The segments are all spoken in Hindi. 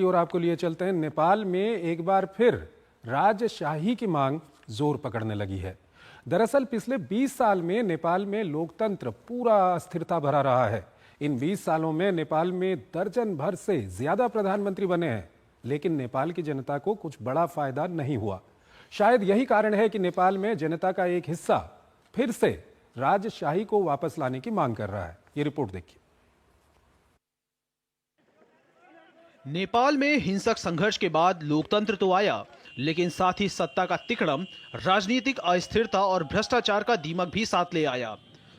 और आपको लिए चलते हैं। नेपाल में एक बार फिर राजशाही की मांग जोर पकड़ने लगी है। दरअसल पिछले 20 साल में नेपाल में लोकतंत्र पूरा अस्थिरता भरा रहा है। इन 20 सालों में नेपाल में दर्जन भर से ज्यादा प्रधानमंत्री बने हैं, लेकिन नेपाल की जनता को कुछ बड़ा फायदा नहीं हुआ। शायद यही कारण है कि नेपाल में जनता का एक हिस्सा फिर से राजशाही को वापस लाने की मांग कर रहा है। ये रिपोर्ट देखिए। नेपाल में हिंसक संघर्ष के बाद लोकतंत्र तो आया, लेकिन साथ ही सत्ता का तिकड़म, राजनीतिक अस्थिरता और भ्रष्टाचार का दीमक भी साथ ले आया।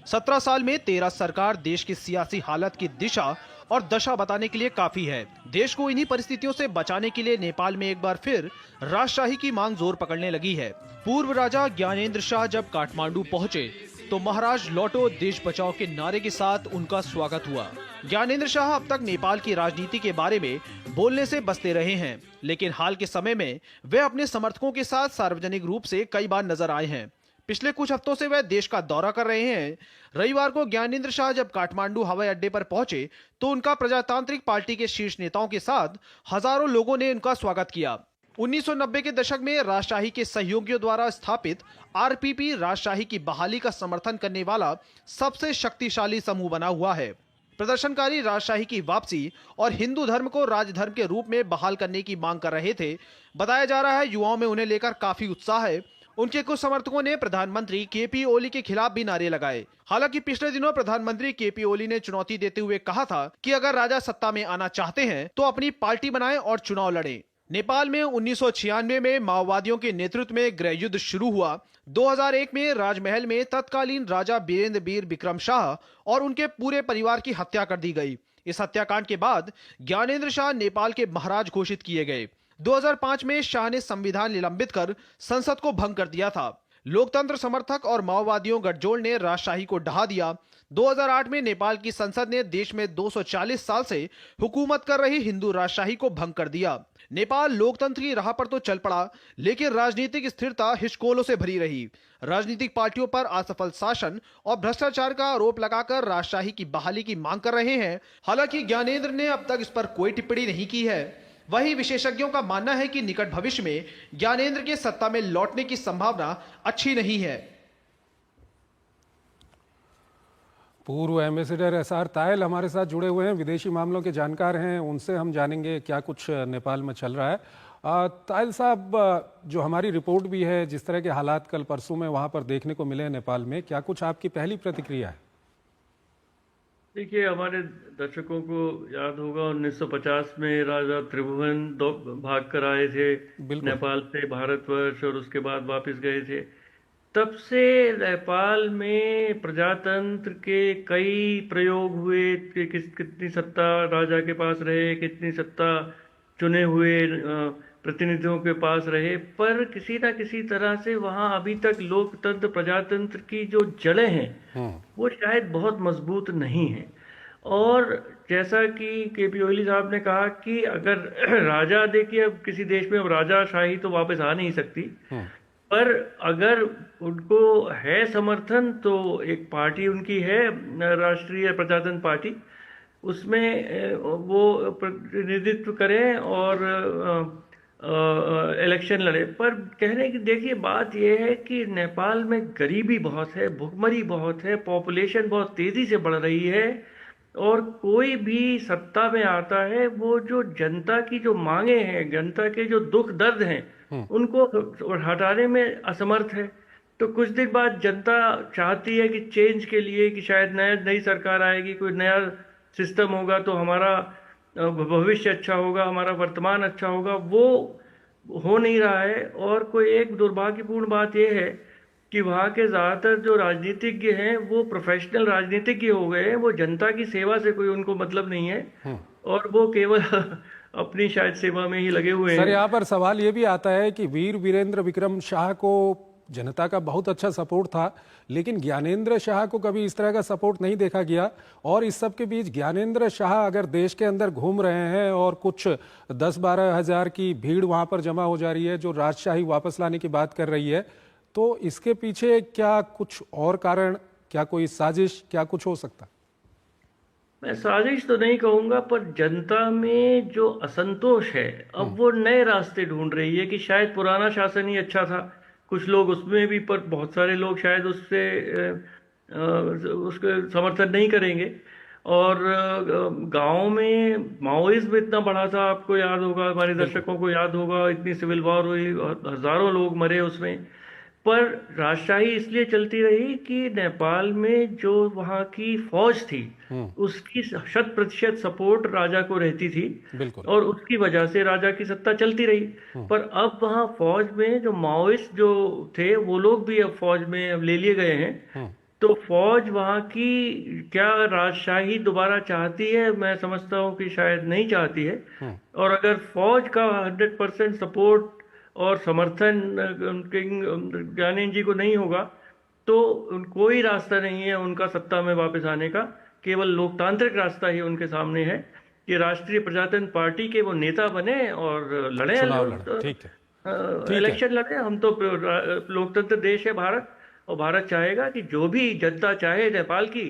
17 साल में 13 सरकार देश की सियासी हालत की दिशा और दशा बताने के लिए काफी है। देश को इन्हीं परिस्थितियों से बचाने के लिए नेपाल में एक बार फिर राजशाही की मांग जोर पकड़ने लगी है। पूर्व राजा ज्ञानेन्द्र शाह जब काठमांडू पहुंचे तो महाराज लौटो देश बचाओ के नारे के साथ उनका स्वागत हुआ। ज्ञानेन्द्र शाह अब तक नेपाल की राजनीति के बारे में बोलने से बचते रहे हैं, लेकिन हाल के समय में वे अपने समर्थकों के साथ सार्वजनिक रूप से कई बार नजर आए हैं। पिछले कुछ हफ्तों से वे देश का दौरा कर रहे हैं। रविवार को ज्ञानेन्द्र शाह जब काठमांडू हवाई अड्डे पर पहुंचे तो उनका प्रजातांत्रिक पार्टी के शीर्ष नेताओं के साथ हजारों लोगों ने उनका स्वागत किया। 1990 के दशक में राजशाही के सहयोगियों द्वारा स्थापित आरपीपी राजशाही की बहाली का समर्थन करने वाला सबसे शक्तिशाली समूह बना हुआ है। प्रदर्शनकारी राजशाही की वापसी और हिंदू धर्म को राजधर्म के रूप में बहाल करने की मांग कर रहे थे। बताया जा रहा है युवाओं में उन्हें लेकर काफी उत्साह है। उनके कुछ समर्थकों ने प्रधानमंत्री केपी ओली के खिलाफ भी नारे लगाए। हालांकि पिछले दिनों प्रधानमंत्री केपी ओली ने चुनौती देते हुए कहा था कि अगर राजा सत्ता में आना चाहते हैं तो अपनी पार्टी बनाएं और चुनाव लड़ें। नेपाल में 1996 में माओवादियों के नेतृत्व में गृह युद्ध शुरू हुआ। 2001 में राजमहल में तत्कालीन राजा बीरेंद्र बीर विक्रम शाह और उनके पूरे परिवार की हत्या कर दी गई। इस हत्याकांड के बाद ज्ञानेन्द्र शाह नेपाल के महाराज घोषित किए गए। 2005 में शाह ने संविधान निलंबित कर संसद को भंग कर दिया था। लोकतंत्र समर्थक और माओवादियों गठजोड़ ने राजशाही को ढहा दिया। 2008 में नेपाल की संसद ने देश में 240 साल से हुकूमत कर रही हिंदू राजशाही को भंग कर दिया। नेपाल लोकतंत्र की राह पर तो चल पड़ा, लेकिन राजनीतिक स्थिरता हिचकोलों से भरी रही। राजनीतिक पार्टियों पर असफल शासन और भ्रष्टाचार का आरोप लगाकर राजशाही की बहाली की मांग कर रहे हैं। हालांकि ज्ञानेन्द्र ने अब तक इस पर कोई टिप्पणी नहीं की है। वहीं विशेषज्ञों का मानना है कि निकट भविष्य में ज्ञानेन्द्र के सत्ता में लौटने की संभावना अच्छी नहीं है। पूर्व एम्बेसडर एसआर तायल हमारे साथ जुड़े हुए हैं, विदेशी मामलों के जानकार हैं। उनसे हम जानेंगे क्या कुछ नेपाल में चल रहा है। तायल साहब, जो हमारी रिपोर्ट भी है, जिस तरह के हालात कल परसों में वहां पर देखने को मिले नेपाल में, क्या कुछ आपकी पहली प्रतिक्रिया है? देखिए, हमारे दर्शकों को याद होगा 1950 में राजा त्रिभुवन भाग कर आए थे नेपाल से भारतवर्ष और उसके बाद वापस गए थे। तब से नेपाल में प्रजातंत्र के कई प्रयोग हुए कि कितनी सत्ता राजा के पास रहे, कितनी सत्ता चुने हुए प्रतिनिधियों के पास रहे, पर किसी ना किसी तरह से वहाँ अभी तक लोकतंत्र प्रजातंत्र की जो जड़ें हैं वो शायद बहुत मजबूत नहीं है। और जैसा कि केपी ओली साहब ने कहा कि अगर राजा, देखिए अब किसी देश में अब राजाशाही तो वापस आ नहीं सकती, पर अगर उनको है समर्थन तो एक पार्टी उनकी है राष्ट्रीय प्रजातंत्र पार्टी, उसमें वो प्रतिनिधित्व करें और इलेक्शन लड़े। पर कहने की देखिए बात यह है कि नेपाल में गरीबी बहुत है, भुखमरी बहुत है, पॉपुलेशन बहुत तेजी से बढ़ रही है और कोई भी सत्ता में आता है वो जो जनता की जो मांगे हैं, जनता के जो दुख दर्द हैं उनको हटाने में असमर्थ है। तो कुछ दिन बाद जनता चाहती है कि चेंज के लिए कि शायद नई सरकार आएगी, कोई नया सिस्टम होगा तो हमारा भविष्य अच्छा होगा, हमारा वर्तमान अच्छा होगा। वो हो नहीं रहा है। और कोई एक दुर्भाग्यपूर्ण बात यह है कि वहाँ के ज़्यादातर जो राजनीतिज्ञ हैं वो प्रोफेशनल राजनीतिज्ञ हो गए हैं। वो जनता की सेवा से कोई उनको मतलब नहीं है और वो केवल अपनी शायद सेवा में ही लगे हुए हैं। सर, यहाँ पर सवाल ये भी आता है कि वीर वीरेंद्र विक्रम शाह को जनता का बहुत अच्छा सपोर्ट था, लेकिन ज्ञानेन्द्र शाह को कभी इस तरह का सपोर्ट नहीं देखा गया। और इस सब के बीच ज्ञानेन्द्र शाह अगर देश के अंदर घूम रहे हैं और कुछ 10-12 हज़ार की भीड़ वहां पर जमा हो जा रही है जो राजशाही वापस लाने की बात कर रही है, तो इसके पीछे क्या कुछ और कारण, क्या कोई साजिश, क्या कुछ हो सकता? मैं साजिश तो नहीं कहूंगा, पर जनता में जो असंतोष है अब वो नए रास्ते ढूंढ रही है कि शायद पुराना शासन ही अच्छा था। कुछ लोग उसमें भी, पर बहुत सारे लोग शायद उससे उसके समर्थन नहीं करेंगे। और गांव में माओइज्म इतना बढ़ा था, आपको याद होगा, हमारे बिल्कुल। दर्शकों को याद होगा, इतनी सिविल वॉर हुई, हजारों लोग मरे उसमें। पर राजशाही इसलिए चलती रही कि नेपाल में जो वहाँ की फौज थी उसकी 100% सपोर्ट राजा को रहती थी, बिल्कुल। और उसकी वजह से राजा की सत्ता चलती रही। पर अब वहाँ फौज में जो माओइस्ट जो थे वो लोग भी अब फौज में अब ले लिए गए हैं। तो फौज वहाँ की क्या राजशाही दोबारा चाहती है? मैं समझता हूँ कि शायद नहीं चाहती है। और अगर फौज का 100% सपोर्ट और समर्थन ज्ञानेंद्र जी को नहीं होगा तो कोई रास्ता नहीं है उनका सत्ता में वापस आने का। केवल लोकतांत्रिक रास्ता ही उनके सामने है कि राष्ट्रीय प्रजातंत्र पार्टी के वो नेता बने और लड़े चुनाव लड़ा, ठीक है। ठीक है। इलेक्शन लड़े। हम तो लोकतंत्र देश है भारत, और भारत चाहेगा कि जो भी जनता चाहे नेपाल की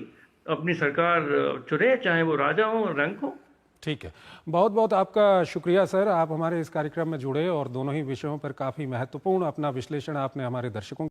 अपनी सरकार चुने, चाहे वो राजा हो रंग हो। ठीक है। बहुत बहुत आपका शुक्रिया सर, आप हमारे इस कार्यक्रम में जुड़े और दोनों ही विषयों पर काफ़ी महत्वपूर्ण अपना विश्लेषण आपने हमारे दर्शकों